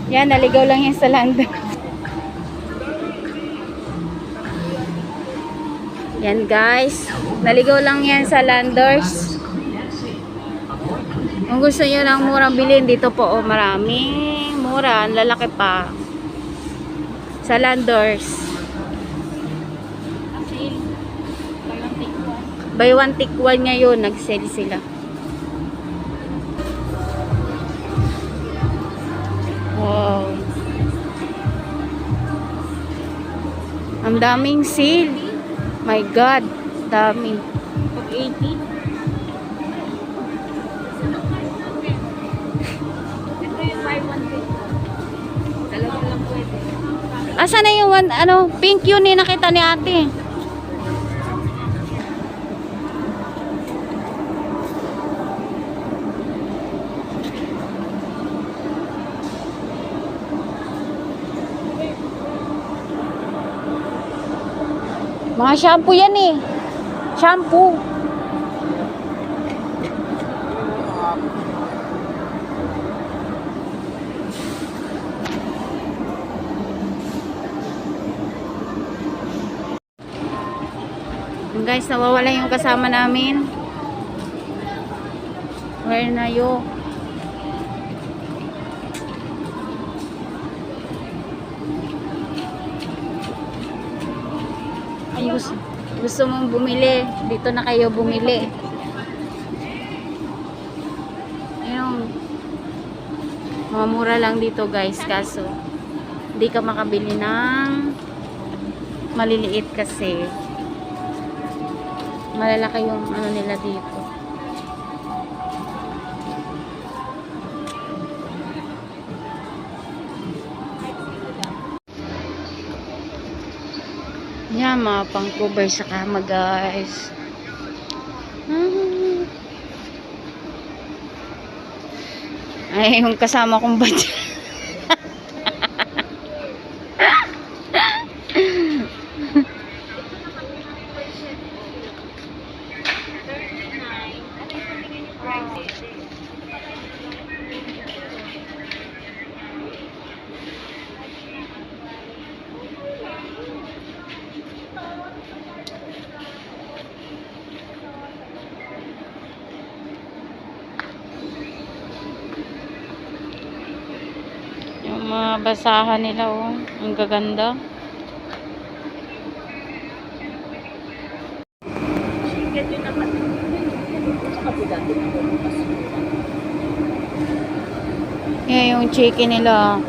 Yan, naligaw lang yan sa Lando. Yan guys, naligaw lang yan sa Landers. Kung gusto nyo ng murang bilhin, dito po oh, maraming mura, ang lalaki pa. Sa Landers. Buy one take one ngayon, nag-sale sila. Wow. Ang daming sale. My God, dami. Pag 80. Ito yung 500. Dalawang lang pwede. Asa na yung one, ano, pink yun eh, nakita ni ate. Mga shampoo yan eh. Shampoo. Guys, nawawala yung kasama namin. Where na yo? Ay, gusto mong bumili, dito na kayo bumili. Ayun. Mamura lang dito guys, kaso hindi ka makabili ng maliliit kasi malalaki yung ano nila dito. Yan, mga pang cover sa kama guys. Ay, yung kasama kong badya. Yung mga basahan nila oh, ang gaganda. Yan yung chicken nila.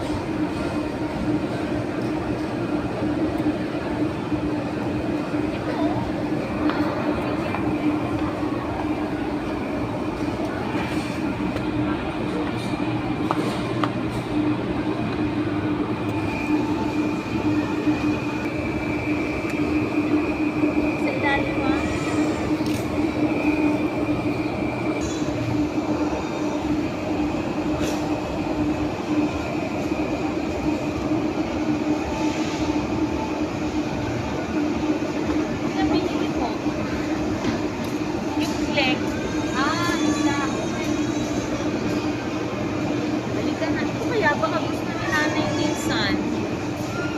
Baka gusto ni nanay minsan.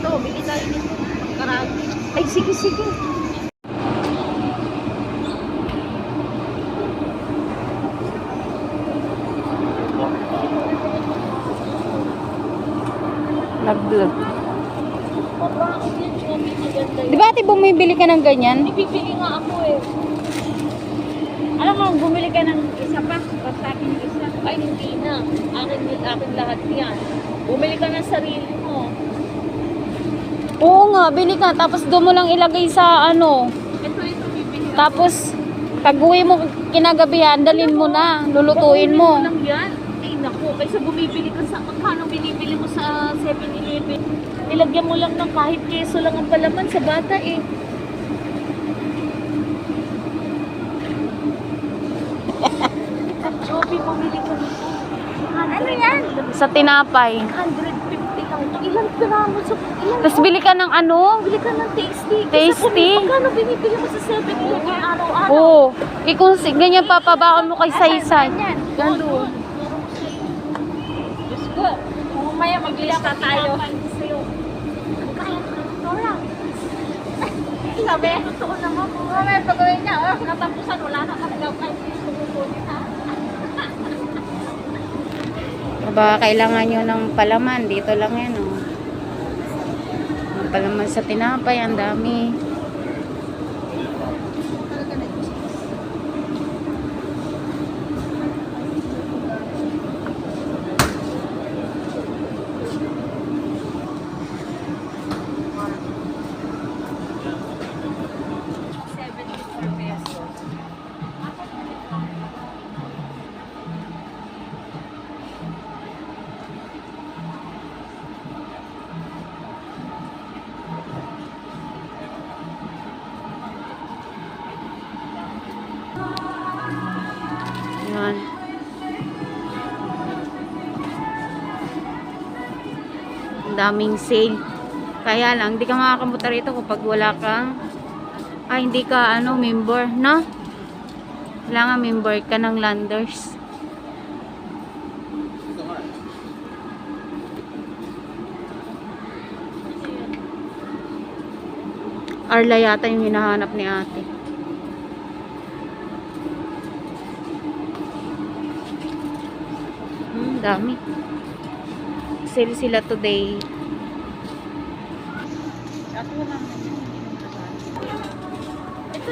Ito, bili tayo nito. Karami. Ay, sige, sige. Nag-vlog. Mabakit yan, Chommy. Maganda Di ba ate bumibili ka ng ganyan? Ibibili nga ako eh. Alam mo, bumili ka ng isa pa. Basta akin yung isa. Ay, hindi na. Akin lahat yan. Bumili ka ng sarili mo. Oo nga, bili ka. Tapos doon mo lang ilagay sa ano. Ito, bibili ako. Tapos, pag-uwi mo kinagabihan, dalhin mo na. Lulutuin mo. Lang yan. Ay, naku. Kaysa bumibili ka sa, magkano binibili mo sa 7-Eleven? Ilagyan mo lang ng kahit keso lang ang palaman sa bata eh. Choppy, bumili ka nito. Ano yan? Sa tinapay. 150 lang. ilang piramos sa ilang. Tapos bili ka ng ano? Bili ka ng tasty. Tasty? Pagkano binibili mo sa 7-Eleven araw-araw? Oo. Kung ganyan papabaon mo kay Saysay. Gando. Diyos ko. Kung umaya maglista tayo. Sabi, totoo naman. Mamaya pagawin niya. Natapusan, wala na kami daw kahit kukunin ha. Baka kailangan nyo ng palaman. Dito lang yan, oh. Ang palaman sa tinapay, ang dami. Yan. Ang daming sale. Kaya lang, hindi ka makakamuta rito kapag wala kang hindi ka member, no? Kailangan member ka ng Landers. Arla yata yung hinahanap ni ate. Dami. Sale sila today.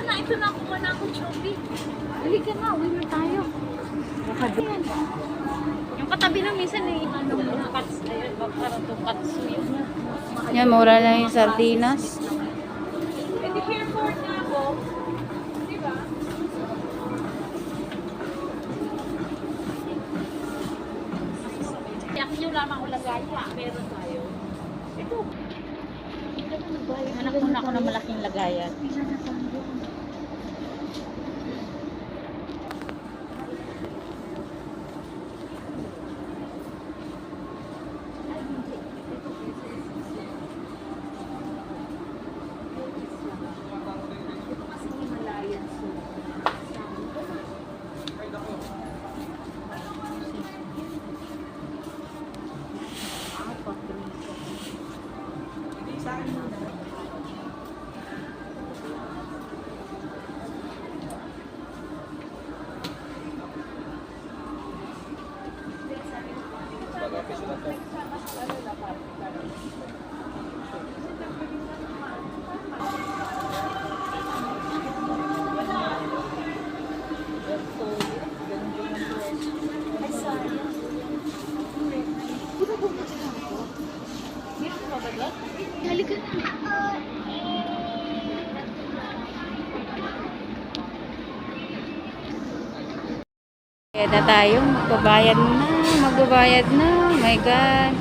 Ito na, kuha na ako, Chubby. Dali ka na, uwi na tayo. Ayan. Yung katabi na minsan cuts, parang itong katsu yun. Yan, mura lang yung sardinas. Hindi airport na ako. Diba? Akin yung lamang ulagay ha. Meron tayo. Ito. Hanap muna ako ng malaking lagayan. Halika na. Kaya na tayo. Magbabayad na. Oh my God.